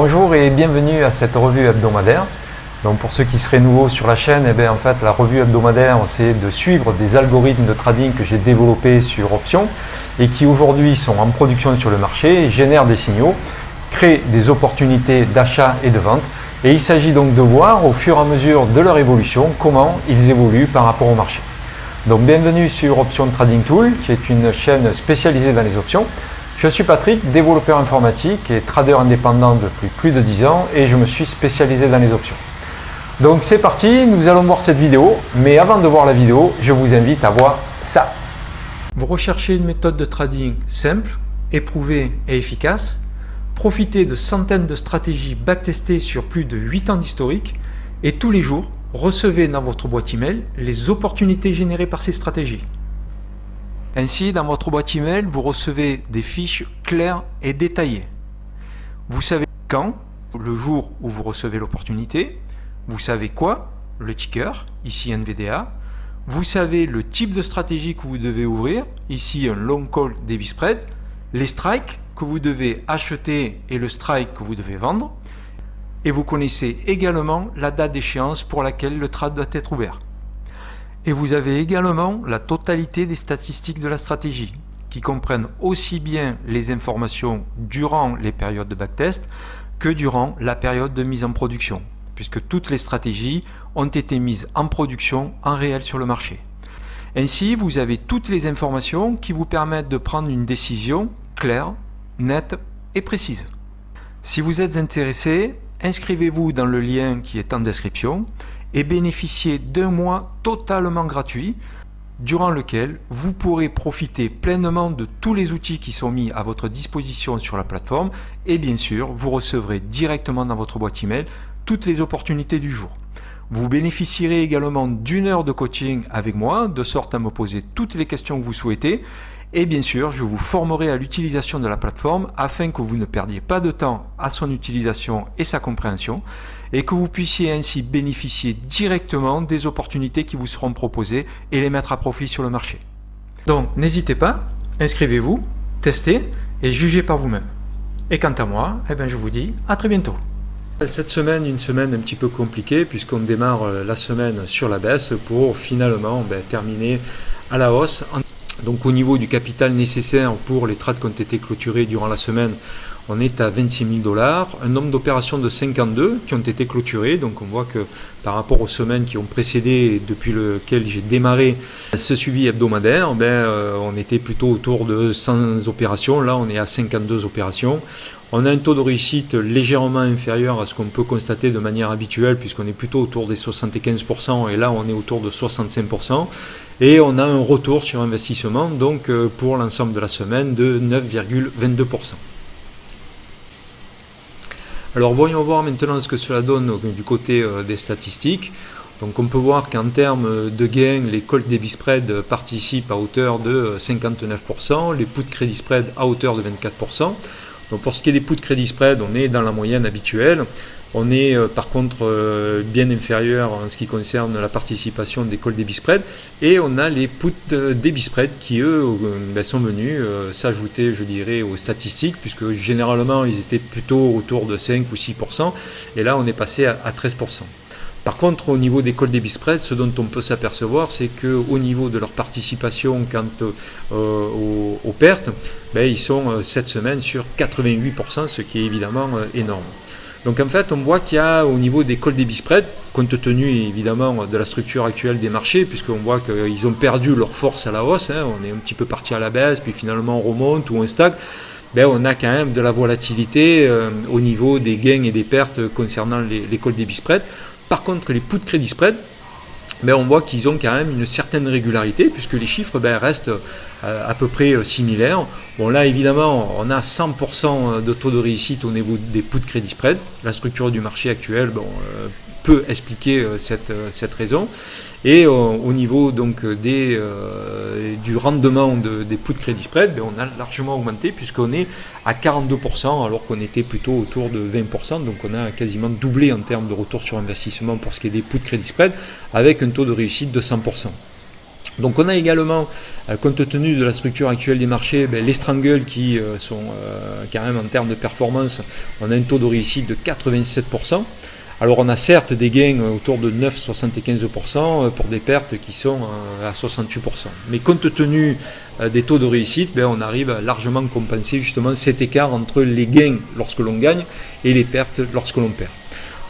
Bonjour et bienvenue à cette revue hebdomadaire. Donc pour ceux qui seraient nouveaux sur la chaîne, en fait la revue hebdomadaire c'est de suivre des algorithmes de trading que j'ai développés sur Option et qui aujourd'hui sont en production sur le marché, génèrent des signaux, créent des opportunités d'achat et de vente. Et il s'agit donc de voir au fur et à mesure de leur évolution comment ils évoluent par rapport au marché. Donc bienvenue sur Option Trading Tool qui est une chaîne spécialisée dans les options. Je suis Patrick, développeur informatique et trader indépendant depuis plus de 10 ans et je me suis spécialisé dans les options. Donc c'est parti, nous allons voir cette vidéo, mais avant de voir la vidéo, je vous invite à voir ça. Vous recherchez une méthode de trading simple, éprouvée et efficace, profitez de centaines de stratégies backtestées sur plus de 8 ans d'historique et tous les jours, recevez dans votre boîte email les opportunités générées par ces stratégies. Ainsi, dans votre boîte email, vous recevez des fiches claires et détaillées. Vous savez quand, le jour où vous recevez l'opportunité, vous savez quoi, le ticker, ici NVDA, vous savez le type de stratégie que vous devez ouvrir, ici un long call débit spread, les strikes que vous devez acheter et le strike que vous devez vendre, et vous connaissez également la date d'échéance pour laquelle le trade doit être ouvert. Et vous avez également la totalité des statistiques de la stratégie, qui comprennent aussi bien les informations durant les périodes de backtest que durant la période de mise en production, puisque toutes les stratégies ont été mises en production en réel sur le marché. Ainsi, vous avez toutes les informations qui vous permettent de prendre une décision claire, nette et précise. Si vous êtes intéressé, inscrivez-vous dans le lien qui est en description et bénéficiez d'un mois totalement gratuit durant lequel vous pourrez profiter pleinement de tous les outils qui sont mis à votre disposition sur la plateforme et bien sûr vous recevrez directement dans votre boîte email toutes les opportunités du jour. Vous bénéficierez également d'une heure de coaching avec moi de sorte à me poser toutes les questions que vous souhaitez et bien sûr je vous formerai à l'utilisation de la plateforme afin que vous ne perdiez pas de temps à son utilisation et sa compréhension et que vous puissiez ainsi bénéficier directement des opportunités qui vous seront proposées et les mettre à profit sur le marché. Donc n'hésitez pas, inscrivez-vous, testez et jugez par vous-même. Et quant à moi, je vous dis à très bientôt. Cette semaine, une semaine un petit peu compliquée puisqu'on démarre la semaine sur la baisse pour finalement terminer à la hausse. Donc au niveau du capital nécessaire pour les trades qui ont été clôturés durant la semaine, on est à 26 000 $, un nombre d'opérations de 52 qui ont été clôturées. Donc on voit que par rapport aux semaines qui ont précédé, depuis lequel j'ai démarré ce suivi hebdomadaire, on était plutôt autour de 100 opérations. Là on est à 52 opérations. On a un taux de réussite légèrement inférieur à ce qu'on peut constater de manière habituelle puisqu'on est plutôt autour des 75% et là on est autour de 65%. Et on a un retour sur investissement donc pour l'ensemble de la semaine de 9,22%. Alors voyons voir maintenant ce que cela donne du côté des statistiques. Donc on peut voir qu'en termes de gains, les calls débit spread participent à hauteur de 59%, les puts crédit spread à hauteur de 24%. Donc pour ce qui est des puts crédit spread, on est dans la moyenne habituelle. On est par contre bien inférieur en ce qui concerne la participation des calls débit spread et on a les puts débit spread qui eux sont venus s'ajouter je dirais aux statistiques puisque généralement ils étaient plutôt autour de 5 ou 6% et là on est passé à 13%. Par contre, au niveau des calls débit spread, ce dont on peut s'apercevoir, c'est qu'au niveau de leur participation quant aux pertes, ils sont cette semaine sur 88%, ce qui est évidemment énorme. Donc en fait, on voit qu'il y a au niveau des calls débit spread, compte tenu évidemment de la structure actuelle des marchés, puisqu'on voit qu'ils ont perdu leur force à la hausse, on est un petit peu parti à la baisse, puis finalement on remonte ou on stagne. On a quand même de la volatilité au niveau des gains et des pertes concernant les calls débit spread. Par contre, les puts crédit spread, on voit qu'ils ont quand même une certaine régularité puisque les chiffres restent à peu près similaires. Bon là évidemment on a 100% de taux de réussite au niveau des puts crédit spread. La structure du marché actuel peut expliquer cette raison. Et au niveau donc du rendement des puts crédit spread, on a largement augmenté puisqu'on est à 42% alors qu'on était plutôt autour de 20%. Donc on a quasiment doublé en termes de retour sur investissement pour ce qui est des puts crédit spread avec un taux de réussite de 100%. Donc on a également, compte tenu de la structure actuelle des marchés, les strangles qui sont quand même en termes de performance, on a un taux de réussite de 87%. Alors on a certes des gains autour de 9,75% pour des pertes qui sont à 68%. Mais compte tenu des taux de réussite, on arrive à largement compenser justement cet écart entre les gains lorsque l'on gagne et les pertes lorsque l'on perd.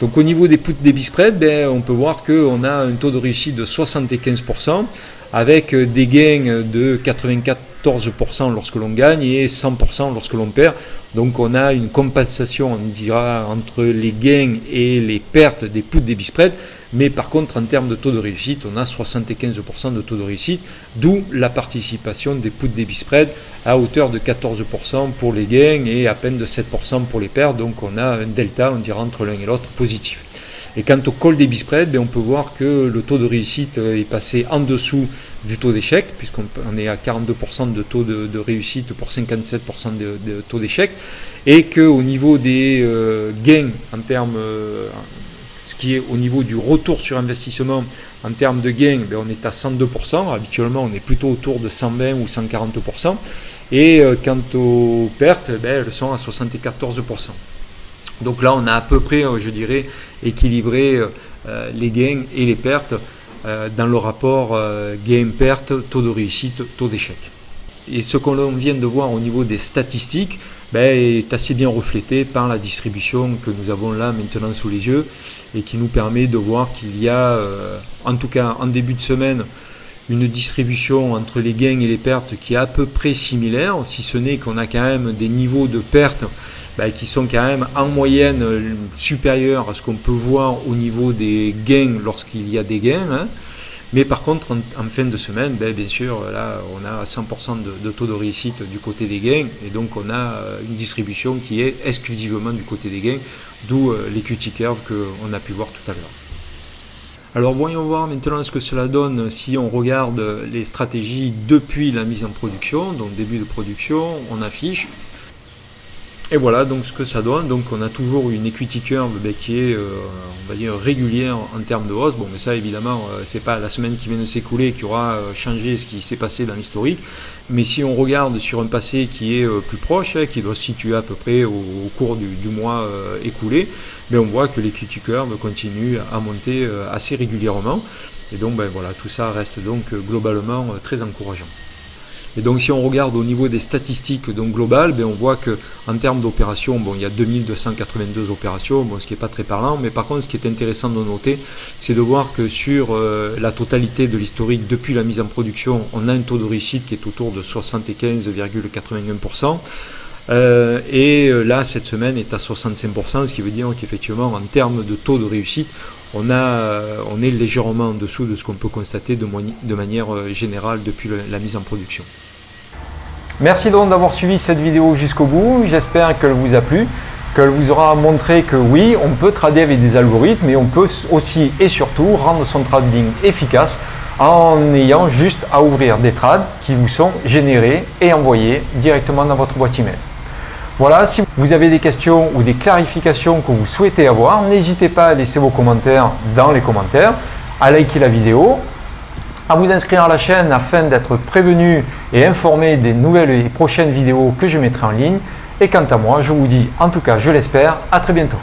Donc au niveau des put debit spread, on peut voir qu'on a un taux de réussite de 75% avec des gains de 94% lorsque l'on gagne et 100% lorsque l'on perd. Donc on a une compensation, on dira, entre les gains et les pertes des put debit spread, mais par contre en termes de taux de réussite, on a 75% de taux de réussite, d'où la participation des put debit spread à hauteur de 14% pour les gains et à peine de 7% pour les pertes. Donc on a un delta, on dira, entre l'un et l'autre positif. Et quant au call debit spread, on peut voir que le taux de réussite est passé en dessous du taux d'échec, puisqu'on est à 42% de taux de réussite pour 57% de taux d'échec, et qu'au niveau des gains, en termes, ce qui est au niveau du retour sur investissement, en termes de gains, on est à 102%, habituellement on est plutôt autour de 120 ou 140%, et quant aux pertes, elles sont à 74%. Donc là, on a à peu près, je dirais, équilibré les gains et les pertes dans le rapport gain-perte, taux de réussite, taux d'échec. Et ce qu'on vient de voir au niveau des statistiques est assez bien reflété par la distribution que nous avons là maintenant sous les yeux et qui nous permet de voir qu'il y a, en tout cas en début de semaine, une distribution entre les gains et les pertes qui est à peu près similaire, si ce n'est qu'on a quand même des niveaux de pertes qui sont quand même en moyenne supérieurs à ce qu'on peut voir au niveau des gains lorsqu'il y a des gains. Mais par contre, en fin de semaine, bien sûr, là, on a 100% de taux de réussite du côté des gains, et donc on a une distribution qui est exclusivement du côté des gains, d'où l'equity curve qu'on a pu voir tout à l'heure. Alors voyons voir maintenant ce que cela donne si on regarde les stratégies depuis la mise en production, donc début de production, on affiche. Et voilà donc ce que ça donne. Donc on a toujours une equity curve qui est on va dire régulière en termes de hausse. Bon, mais ça évidemment c'est pas la semaine qui vient de s'écouler qui aura changé ce qui s'est passé dans l'historique. Mais si on regarde sur un passé qui est plus proche, qui doit se situer à peu près au cours du mois écoulé, on voit que l'equity curve continue à monter assez régulièrement. Et donc voilà, tout ça reste donc globalement très encourageant. Et donc si on regarde au niveau des statistiques donc globales, on voit qu'en termes d'opérations, il y a 2282 opérations, ce qui n'est pas très parlant, mais par contre ce qui est intéressant de noter, c'est de voir que sur la totalité de l'historique depuis la mise en production, on a un taux de réussite qui est autour de 75,81%. Et là cette semaine est à 65%, ce qui veut dire qu'effectivement en termes de taux de réussite, on est légèrement en dessous de ce qu'on peut constater de manière générale depuis la mise en production. Merci donc d'avoir suivi cette vidéo jusqu'au bout. J'espère qu'elle vous a plu, qu'elle vous aura montré que oui, on peut trader avec des algorithmes, mais on peut aussi et surtout rendre son trading efficace en ayant juste à ouvrir des trades qui vous sont générés et envoyés directement dans votre boîte email. Voilà, si vous avez des questions ou des clarifications que vous souhaitez avoir, n'hésitez pas à laisser vos commentaires dans les commentaires, à liker la vidéo, à vous inscrire à la chaîne afin d'être prévenu et informé des nouvelles et prochaines vidéos que je mettrai en ligne. Et quant à moi, je vous dis, en tout cas je l'espère, à très bientôt.